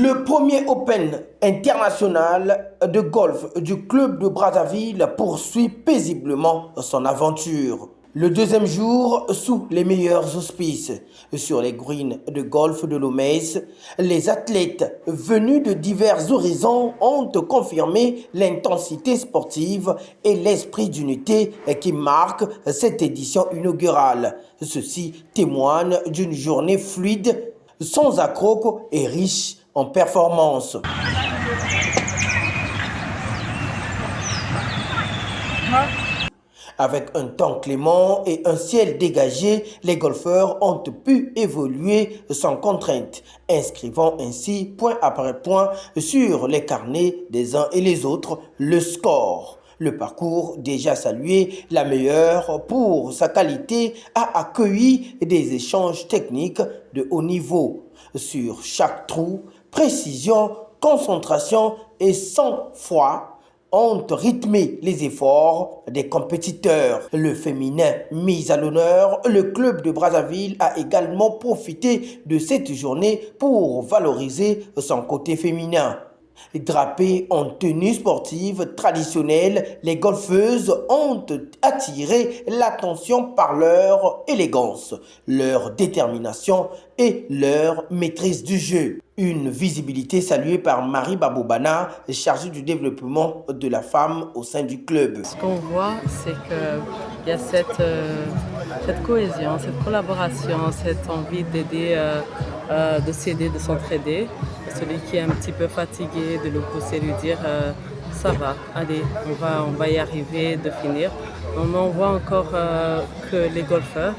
Le premier Open international de golf du club de Brazzaville poursuit paisiblement son aventure. Le deuxième jour, sous les meilleurs auspices, sur les greens de golf de Lomez, les athlètes venus de divers horizons ont confirmé l'intensité sportive et l'esprit d'unité qui marque cette édition inaugurale. Ceci témoigne d'une journée fluide, sans accrocs et riche en performance. Avec un temps clément et un ciel dégagé, les golfeurs ont pu évoluer sans contrainte, inscrivant ainsi point après point sur les carnets des uns et les autres le score. Le parcours, déjà salué, la meilleure pour sa qualité, a accueilli des échanges techniques de haut niveau. Sur chaque trou, précision, concentration et sang-froid ont rythmé les efforts des compétiteurs. Le féminin mis à l'honneur, le club de Brazzaville a également profité de cette journée pour valoriser son côté féminin. Drapées en tenue sportive traditionnelle, les golfeuses ont attiré l'attention par leur élégance, leur détermination et leur maîtrise du jeu. Une visibilité saluée par Marie Baboubana, chargée du développement de la femme au sein du club. Ce qu'on voit, c'est qu'il y a cette cohésion, cette collaboration, cette envie d'aider, de s'aider, de s'entraider. Celui qui est un petit peu fatigué, de le pousser, lui dire ça va, allez, on va y arriver, de finir. On voit encore que les golfeurs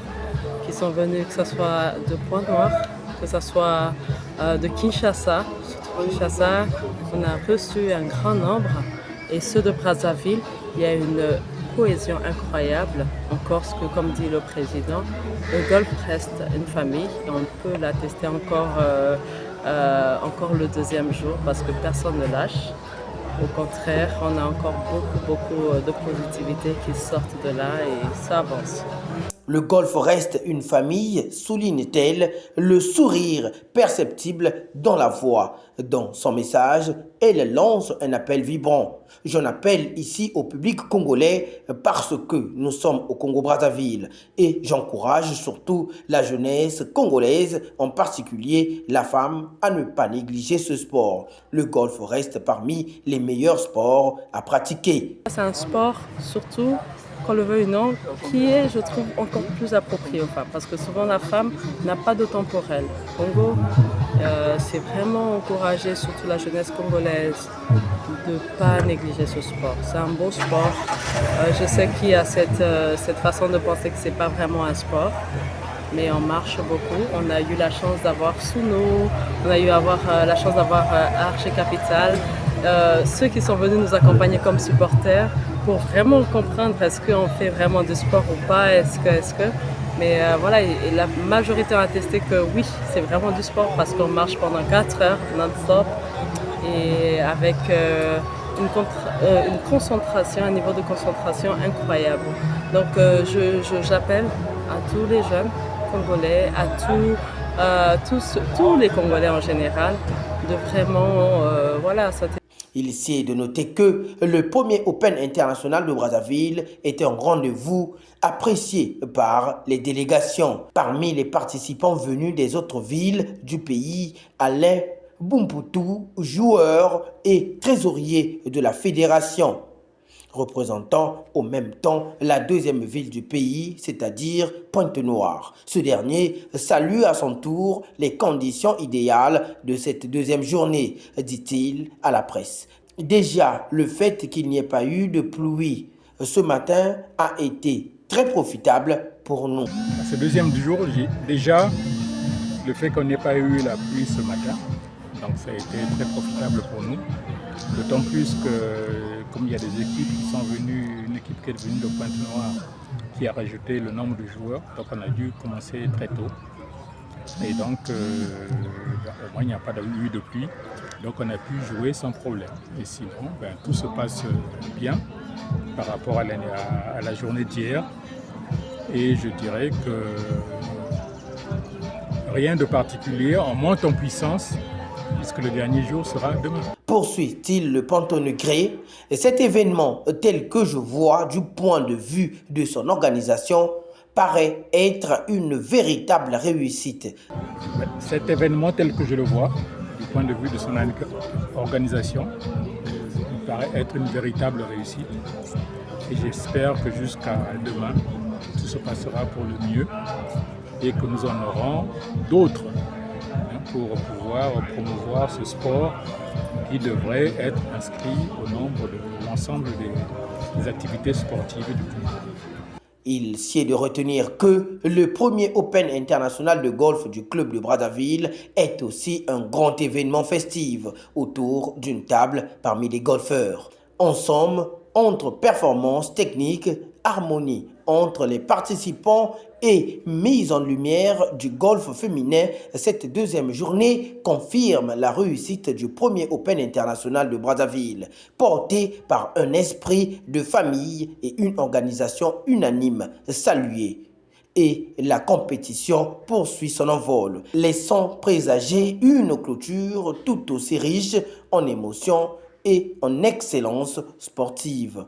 qui sont venus, que ce soit de Pointe-Noire, que ce soit de Kinshasa, on a reçu un grand nombre, et ceux de Brazzaville, il y a une cohésion incroyable. En Corse, que comme dit le président, le golf reste une famille et on peut l'attester encore le deuxième jour parce que personne ne lâche. Au contraire, on a encore beaucoup de positivité qui sortent de là et ça avance. Le golf reste une famille, souligne-t-elle, le sourire perceptible dans la voix. Dans son message, elle lance un appel vibrant. J'en appelle ici au public congolais parce que nous sommes au Congo-Brazzaville et j'encourage surtout la jeunesse congolaise, en particulier la femme, à ne pas négliger ce sport. Le golf reste parmi les meilleurs sports à pratiquer. C'est un sport surtout, qu'on le veuille ou non, qui est, je trouve, encore plus approprié aux femmes. Parce que souvent, la femme n'a pas de temps pour elle. Congo, c'est vraiment encourager, surtout la jeunesse congolaise, de ne pas négliger ce sport. C'est un beau sport. Je sais qu'il y a cette façon de penser que ce n'est pas vraiment un sport. Mais on marche beaucoup. On a eu la chance d'avoir Souno, on a eu la chance d'avoir Arche Capital. Ceux qui sont venus nous accompagner comme supporters pour vraiment comprendre est-ce qu'on fait vraiment du sport ou pas, est-ce que. Mais voilà, et la majorité ont attesté que oui, c'est vraiment du sport parce qu'on marche pendant 4 heures non-stop et avec une concentration, un niveau de concentration incroyable. Donc j'appelle à tous les jeunes Congolais, à tous les Congolais en général, de vraiment Il est de noter que le premier Open international de Brazzaville était un rendez-vous apprécié par les délégations. Parmi les participants venus des autres villes du pays, Alain Bumputu, joueur et trésorier de la fédération, représentant au même temps la deuxième ville du pays, c'est-à-dire Pointe-Noire. Ce dernier salue à son tour les conditions idéales de cette deuxième journée, dit-il à la presse. Déjà, le fait qu'il n'y ait pas eu de pluie ce matin a été très profitable pour nous. Ce deuxième jour, déjà, le fait qu'on n'ait pas eu la pluie ce matin, donc ça a été très profitable pour nous. D'autant plus que, comme il y a des équipes qui sont venues, une équipe qui est venue de Pointe-Noire qui a rajouté le nombre de joueurs, donc on a dû commencer très tôt. Et donc, au moins il n'y a pas eu de pluie, donc on a pu jouer sans problème. Et sinon, tout se passe bien par rapport à la journée d'hier. Et je dirais que rien de particulier, on monte en puissance. puisque le dernier jour sera demain. Poursuit-il le Pantone-Gré, cet événement tel que je vois du point de vue de son organisation paraît être une véritable réussite. Cet événement tel que je le vois, du point de vue de son organisation, me paraît être une véritable réussite. Et j'espère que jusqu'à demain, tout se passera pour le mieux et que nous en aurons d'autres pour pouvoir promouvoir ce sport qui devrait être inscrit au nombre de l'ensemble des activités sportives du pays. Il sied de retenir que le premier Open international de golf du club de Brazzaville est aussi un grand événement festif autour d'une table parmi les golfeurs. En somme, entre performance technique, harmonie entre les participants et mise en lumière du golf féminin, cette deuxième journée confirme la réussite du premier Open international de Brazzaville, porté par un esprit de famille et une organisation unanime saluée. Et la compétition poursuit son envol, laissant présager une clôture tout aussi riche en émotions et en excellence sportive.